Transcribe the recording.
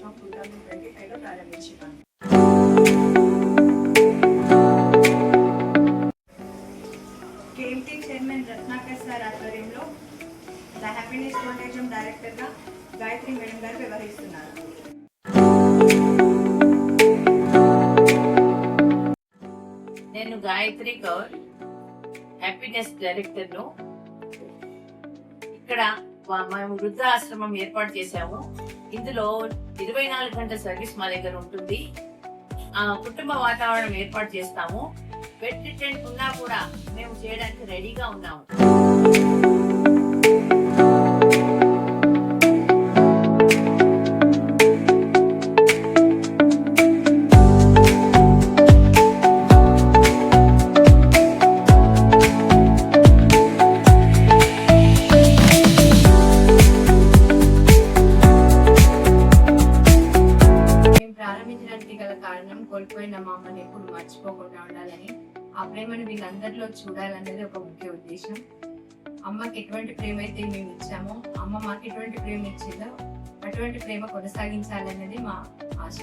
ఆశ్రమం 2025లో ప్రారంభించాను. KMT chairman Ratnakar sir ఆధ్వర్యంలో ద హ్యాపీనెస్ ఫౌండేషన్ డైరెక్టర్గా గాయత్రి మేడం గారు వ్యవహరిస్తున్నారు. నేను గాయత్రి కౌర్, హ్యాపీనెస్ డైరెక్టర్ను. ఇక్కడ మేము వృద్ధాశ్రమం ఏర్పాటు చేశాము. ఇందులో 24 గంటల సర్వీస్ మా దగ్గర ఉంటుంది. కుటుంబ వాతావరణం ఏర్పాటు చేస్తాము. బెడ్ టెంట్ ఉన్నా కూడా మేము చేయడానికి రెడీగా ఉన్నాము. ప్రారంభించడానికి గల కారణం కోల్పోయిన మా అమ్మని ఎప్పుడు మర్చిపోకుండా ఉండాలని, ఆ ప్రేమను వీళ్ళందరిలో చూడాలన్నది ఒక ముఖ్య ఉద్దేశం. అమ్మకి ఎటువంటి ప్రేమ అయితే మేము ఇచ్చామో, అమ్మ మాకు ఎటువంటి ప్రేమ ఇచ్చిందో అటువంటి ప్రేమ కొనసాగించాలన్నది మా ఆశ.